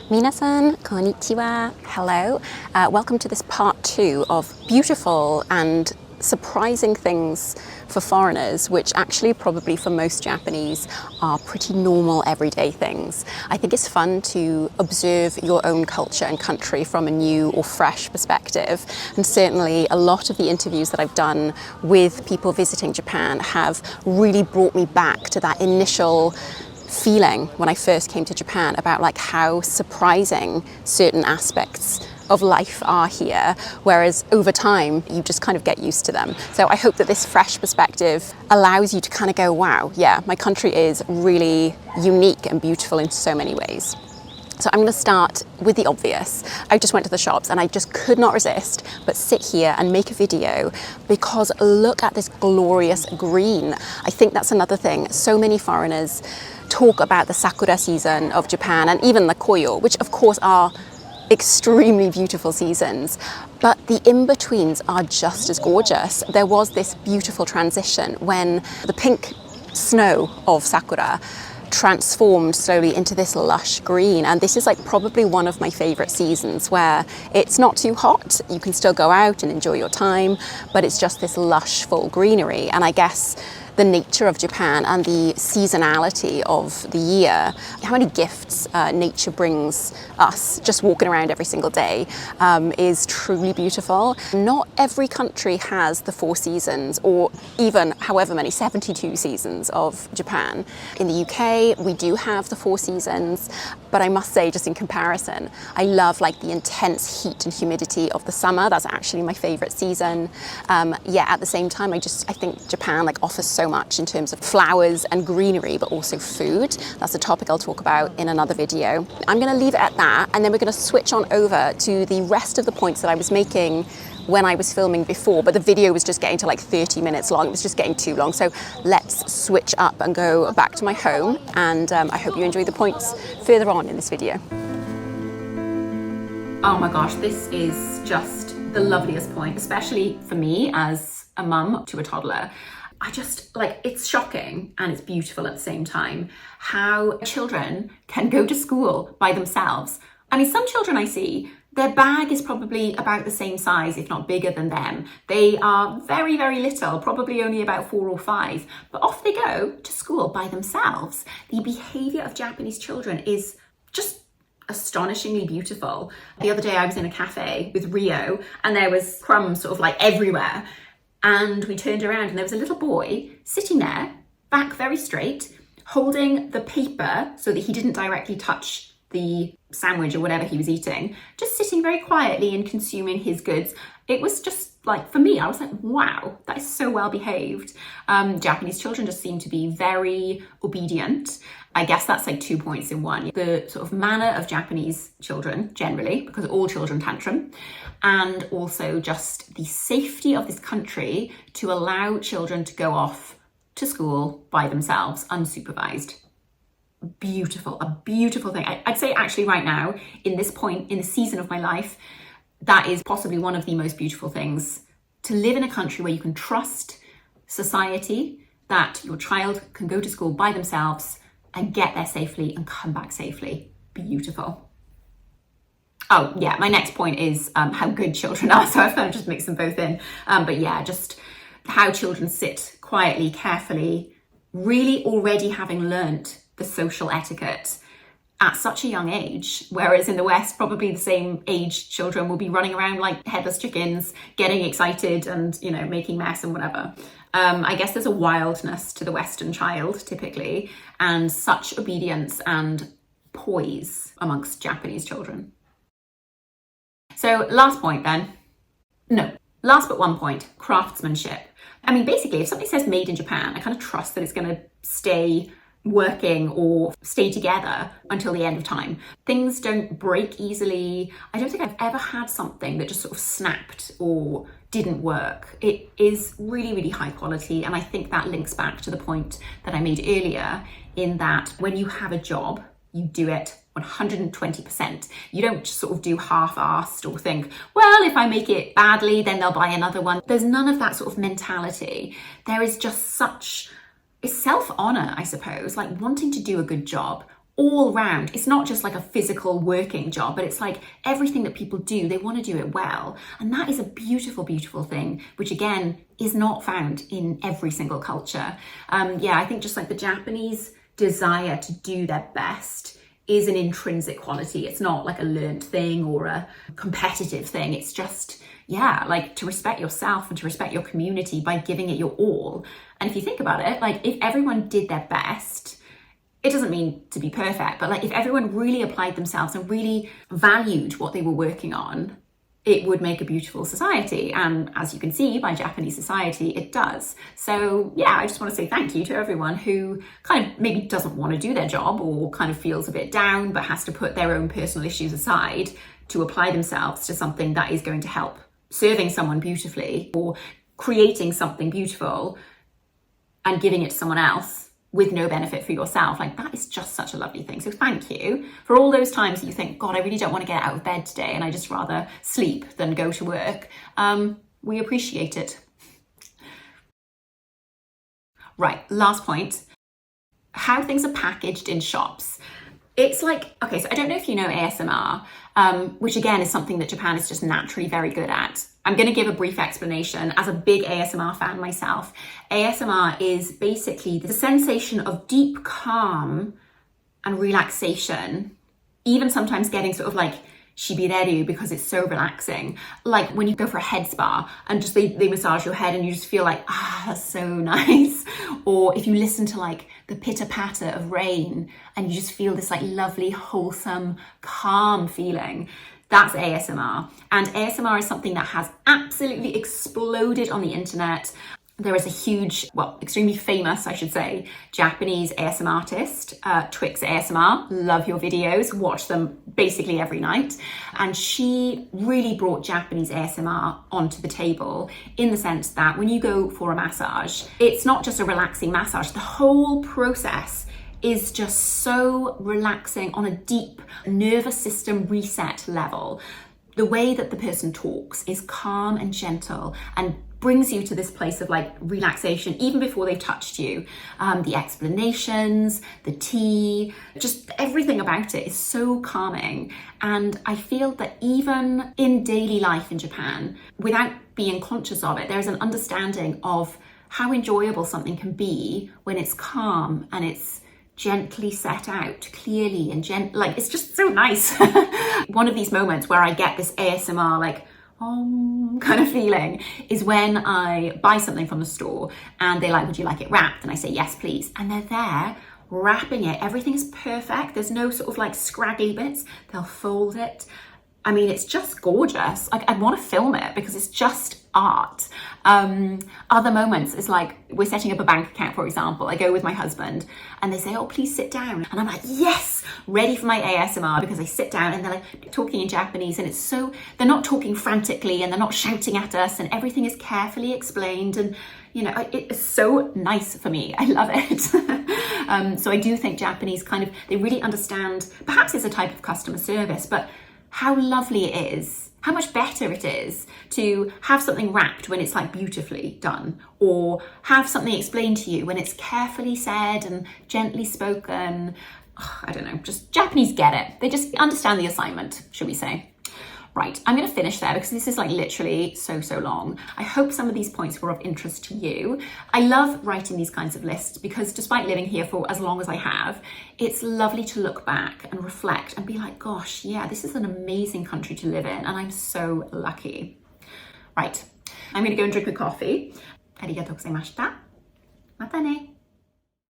Minasan, konnichiwa, hello. Welcome to this part 2 of beautiful and surprising things for foreigners, which actually probably for most Japanese are pretty normal everyday things. I think it's fun to observe your own culture and country from a new or fresh perspective. And certainly a lot of the interviews that I've done with people visiting Japan have really brought me back to that initial feeling when I first came to Japan about like how surprising certain aspects of life are here, whereas over time you just kind of get used to them. So I hope that this fresh perspective allows you to kind of go, wow, yeah, my country is really unique and beautiful in so many ways. So I'm going to start with the obvious. I just went to the shops and I just could not resist but sit here and make a video because look at this glorious green. I think that's another thing. So many foreigners talk about the sakura season of Japan and even the koyo, which of course are extremely beautiful seasons, but the in-betweens are just as gorgeous. There was this beautiful transition when the pink snow of sakura transformed slowly into this lush green, and this is like probably one of my favorite seasons where it's not too hot, you can still go out and enjoy your time, but it's just this lush full greenery. And I guess the nature of Japan and the seasonality of the year, how many gifts nature brings us just walking around every single day is truly beautiful. Not every country has the 4 seasons or even however many, 72 seasons of Japan. In the UK, we do have the 4 seasons, but I must say just in comparison, I love like the intense heat and humidity of the summer. That's actually my favorite season. Yeah, at the same time, I think Japan like offers so much in terms of flowers and greenery, but also food. That's a topic I'll talk about in another video. I'm going to leave it at that, and then we're going to switch on over to the rest of the points that I was making when I was filming before, but the video was just getting to like 30 minutes long. It was just getting too long. So let's switch up and go back to my home, and I hope you enjoy the points further on in this video. Oh my gosh, this is just the loveliest point, especially for me as a mum to a toddler. I just like, it's shocking and it's beautiful at the same time how children can go to school by themselves. I mean, some children I see, their bag is probably about the same size, if not bigger than them. They are very, very little, probably only about 4 or 5, but off they go to school by themselves. The behavior of Japanese children is just astonishingly beautiful. The other day I was in a cafe with Rio and there was crumbs sort of like everywhere. And we turned around and there was a little boy sitting there, back very straight, holding the paper so that he didn't directly touch the sandwich or whatever he was eating, just sitting very quietly and consuming his goods. It was just like, for me, I was like, wow, that is so well behaved. Japanese children just seem to be very obedient. I guess that's like 2 points in one. The sort of manner of Japanese children generally, because all children tantrum, and also just the safety of this country to allow children to go off to school by themselves, unsupervised. Beautiful, a beautiful thing. I'd say actually right now, in this point, in the season of my life, that is possibly one of the most beautiful things. To live in a country where you can trust society, that your child can go to school by themselves and get there safely and come back safely. Beautiful. Oh yeah, my next point is how good children are. So I've kind of just mixed them both in. But yeah, just how children sit quietly, carefully, really already having learnt the social etiquette at such a young age, whereas in the West, probably the same age children will be running around like headless chickens, getting excited and, you know, making mess and whatever. I guess there's a wildness to the Western child typically, and such obedience and poise amongst Japanese children. So last point then. No, last but one point, craftsmanship. I mean, basically, if something says made in Japan, I kind of trust that it's going to stay working or stay together until the end of time. Things don't break easily. I don't think I've ever had something that just sort of snapped or didn't work. It is really, really high quality. And I think that links back to the point that I made earlier, in that when you have a job, you do it 120%. You don't just sort of do half-assed or think, well, if I make it badly, then they'll buy another one. There's none of that sort of mentality. There is just such, it's self-honor, I suppose, like wanting to do a good job all round. It's not just like a physical working job, but it's like everything that people do, they want to do it well. And that is a beautiful, beautiful thing, which again, is not found in every single culture. Yeah, I think just like the Japanese desire to do their best is an intrinsic quality. It's not like a learned thing or a competitive thing. It's just, yeah, like to respect yourself and to respect your community by giving it your all. And if you think about it, like if everyone did their best, it doesn't mean to be perfect, but like if everyone really applied themselves and really valued what they were working on, it would make a beautiful society. And as you can see by Japanese society, it does. So yeah, I just want to say thank you to everyone who kind of maybe doesn't want to do their job or kind of feels a bit down, but has to put their own personal issues aside to apply themselves to something that is going to help serving someone beautifully or creating something beautiful and giving it to someone else with no benefit for yourself. Like that is just such a lovely thing. So thank you for all those times that you think, God, I really don't want to get out of bed today and I just rather sleep than go to work. We appreciate it. Right, last point, how things are packaged in shops. It's like, okay, so I don't know if you know ASMR, which again is something that Japan is just naturally very good at. I'm going to give a brief explanation. As a big ASMR fan myself, ASMR is basically the sensation of deep calm and relaxation, even sometimes getting sort of like shibireru because it's so relaxing. Like when you go for a head spa and just they massage your head and you just feel like, that's so nice. Or if you listen to like the pitter patter of rain and you just feel this like lovely, wholesome, calm feeling. That's ASMR. And ASMR is something that has absolutely exploded on the internet. There is a huge, well, extremely famous, I should say, Japanese ASMR artist, Twix ASMR. Love your videos, watch them basically every night. And she really brought Japanese ASMR onto the table in the sense that when you go for a massage, it's not just a relaxing massage. The whole process is just so relaxing on a deep nervous system reset level. The way that the person talks is calm and gentle and brings you to this place of like relaxation even before they've touched you. The explanations, the tea, just everything about it is so calming. And I feel that even in daily life in Japan, without being conscious of it, there's an understanding of how enjoyable something can be when it's calm and it's gently set out, clearly and like it's just so nice. One of these moments where I get this ASMR like kind of feeling is when I buy something from the store and they're like, would you like it wrapped? And I say, yes, please. And they're there wrapping it. Everything's perfect. There's no sort of like scraggly bits. They'll fold it. I mean, it's just gorgeous. Like I want to film it because it's just art. Other moments is like we're setting up a bank account, for example. I go with my husband and they say, oh, please sit down. And I'm like, yes, ready for my ASMR because I sit down and they're like talking in Japanese and it's so, they're not talking frantically and they're not shouting at us and everything is carefully explained. And you know, it's so nice for me. I love it. So I do think Japanese kind of, they really understand, perhaps it's a type of customer service, but how lovely it is, how much better it is to have something wrapped when it's like beautifully done, or have something explained to you when it's carefully said and gently spoken. Oh, I don't know, just Japanese get it. They just understand the assignment, should we say. Right, I'm going to finish there because this is like literally so long. I hope some of these points were of interest to you. I love writing these kinds of lists because despite living here for as long as I have, it's lovely to look back and reflect and be like, gosh, yeah, this is an amazing country to live in and I'm so lucky. Right, I'm going to go and drink a coffee. Arigatou gozaimashita. Mata ne.